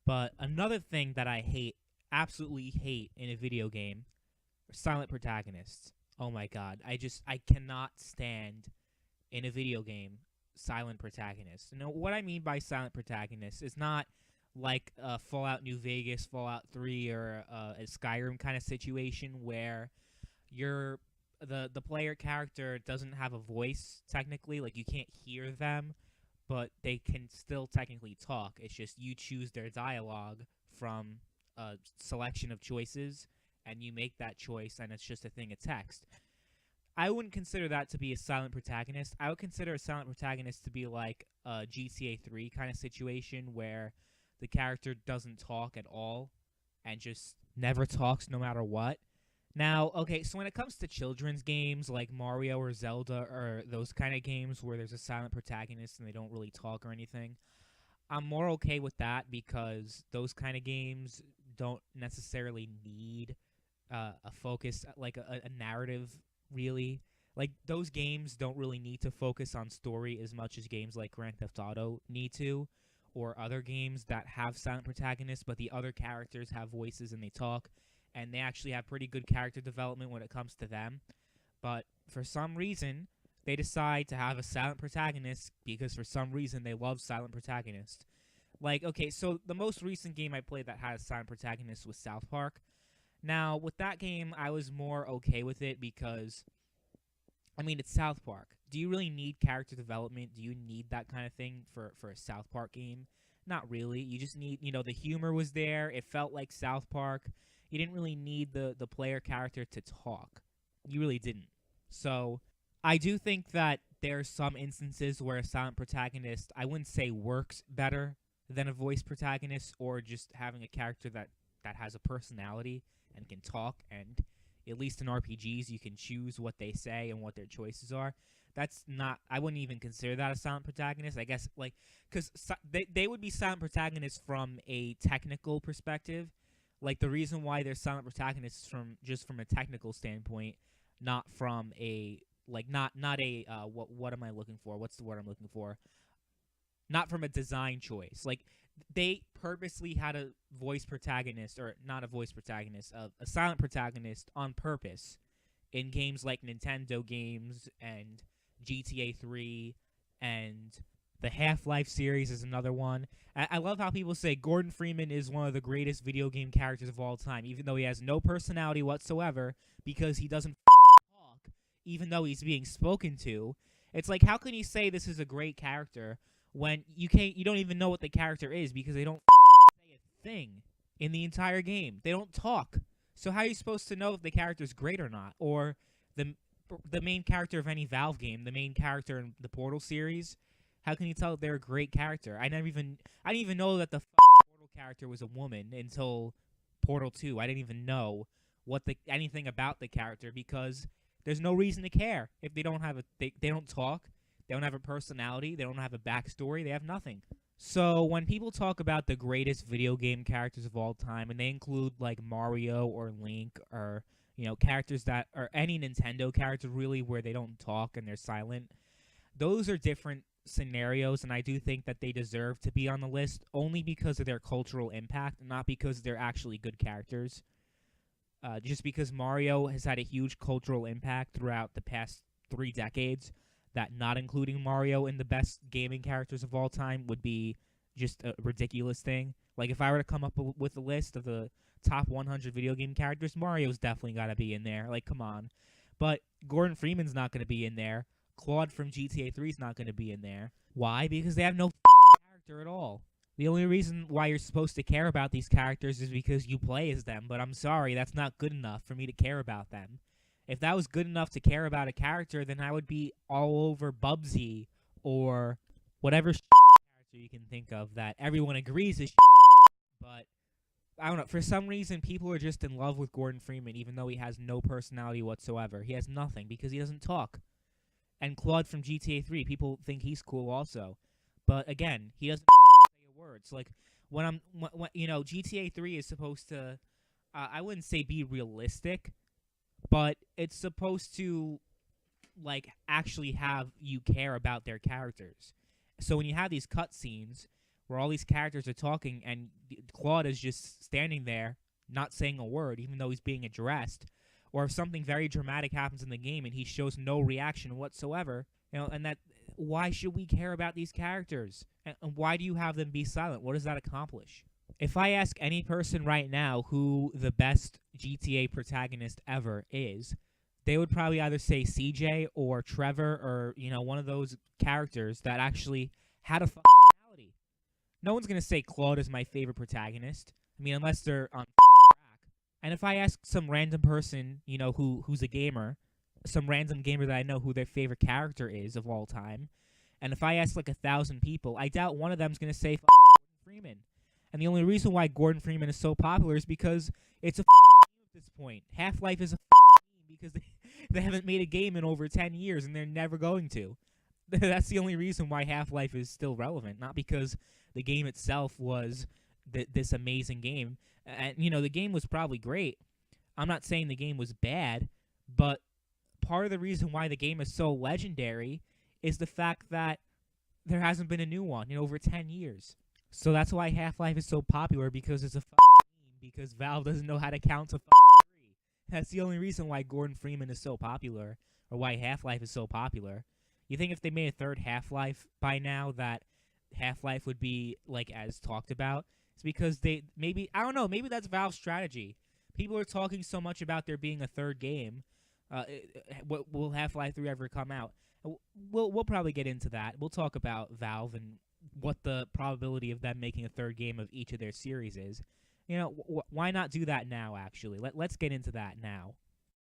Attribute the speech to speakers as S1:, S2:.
S1: But another thing that I hate, absolutely hate in a video game, are silent protagonists. Oh my god, I cannot stand in a video game silent protagonists. You know what I mean by silent protagonists is not like a Fallout New Vegas, Fallout 3, or a Skyrim kind of situation where you're the player character doesn't have a voice technically, like you can't hear them, but they can still technically talk. It's just you choose their dialogue from a selection of choices, and you make that choice, and it's just a thing of text. I wouldn't consider that to be a silent protagonist. I would consider a silent protagonist to be like a GTA 3 kind of situation where the character doesn't talk at all and just never talks no matter what. Now, okay, so when it comes to children's games like Mario or Zelda or those kind of games where there's a silent protagonist and they don't really talk or anything, I'm more okay with that because those kind of games don't necessarily need a focus, like a narrative, really. Like, those games don't really need to focus on story as much as games like Grand Theft Auto need to, or other games that have silent protagonists, but the other characters have voices and they talk, and they actually have pretty good character development when it comes to them. But for some reason, they decide to have a silent protagonist because for some reason they love silent protagonists. Like, okay, so the most recent game I played that had a silent protagonist was South Park. Now, with that game, I was more okay with it because, I mean, it's South Park. Do you really need character development? Do you need that kind of thing for a South Park game? Not really. You just need, the humor was there. It felt like South Park. You didn't really need the player character to talk. You really didn't. So, I do think that there are some instances where a silent protagonist, I wouldn't say works better than a voice protagonist, or just having a character that has a personality and can talk, and at least in RPGs you can choose what they say and what their choices are. That's not, I wouldn't even consider that a silent protagonist, I guess, like, because they would be silent protagonists from a technical perspective. Like, the reason why they're silent protagonists from a technical standpoint, not from a, like, not a, what am I looking for? What's the word I'm looking for? Not from a design choice. Like, they purposely had a voice protagonist, or not a voice protagonist, a silent protagonist on purpose in games like Nintendo games and GTA 3 and the Half-Life series is another one. I love how people say Gordon Freeman is one of the greatest video game characters of all time, even though he has no personality whatsoever because he doesn't talk, even though he's being spoken to. It's like, how can you say this is a great character when you don't even know what the character is because they don't say a thing in the entire game. They don't talk. So how are you supposed to know if the character's great or not? Or the main character of any Valve game, the main character in the Portal series, how can you tell if they're a great character? I didn't even know that the Portal character was a woman until Portal 2. I didn't even know anything about the character because there's no reason to care if they don't have they don't talk. They don't have a personality. They don't have a backstory. They have nothing. So when people talk about the greatest video game characters of all time, and they include like Mario or Link or, characters that are any Nintendo character really where they don't talk and they're silent, those are different scenarios, and I do think that they deserve to be on the list only because of their cultural impact, not because they're actually good characters. Just because Mario has had a huge cultural impact throughout the past 3 decades, that not including Mario in the best gaming characters of all time would be just a ridiculous thing. Like, if I were to come up with a list of the top 100 video game characters, Mario's definitely got to be in there. Like, come on. But Gordon Freeman's not going to be in there. Claude from GTA 3 is not going to be in there. Why? Because they have no character at all. The only reason why you're supposed to care about these characters is because you play as them, but I'm sorry, that's not good enough for me to care about them. If that was good enough to care about a character, then I would be all over Bubsy or whatever character you can think of that everyone agrees is but I don't know. For some reason, people are just in love with Gordon Freeman, even though he has no personality whatsoever. He has nothing because he doesn't talk. And Claude from GTA 3, people think he's cool also. But again, he doesn't say a word. So like, when GTA 3 is supposed to, I wouldn't say be realistic, but it's supposed to, like, actually have you care about their characters. So when you have these cutscenes where all these characters are talking and Claude is just standing there, not saying a word, even though he's being addressed. Or if something very dramatic happens in the game and he shows no reaction whatsoever, and that, why should we care about these characters? And why do you have them be silent? What does that accomplish? If I ask any person right now who the best GTA protagonist ever is, they would probably either say CJ or Trevor or, one of those characters that actually had a personality. No one's going to say Claude is my favorite protagonist. I mean, unless they're on crack. And if I ask some random person, who's a gamer, some random gamer that I know who their favorite character is of all time, and if I ask like 1,000 people, I doubt one of them's going to say Gordon Freeman. And the only reason why Gordon Freeman is so popular is because it's a game at this point. Half-Life is a game because they haven't made a game in over 10 years, and they're never going to. That's the only reason why Half-Life is still relevant, not because the game itself was this amazing game. And, the game was probably great. I'm not saying the game was bad, but part of the reason why the game is so legendary is the fact that there hasn't been a new one in over 10 years. So that's why Half-Life is so popular, because it's a game, because Valve doesn't know how to count to 3. That's the only reason why Gordon Freeman is so popular, or why Half-Life is so popular. You think if they made a third Half-Life by now that Half-Life would be, like, as talked about? It's because maybe that's Valve's strategy. People are talking so much about there being a third game. Will Half-Life 3 ever come out? We'll probably get into that. We'll talk about Valve and what the probability of them making a third game of each of their series is. Why not do that now, actually? Let's get into that now.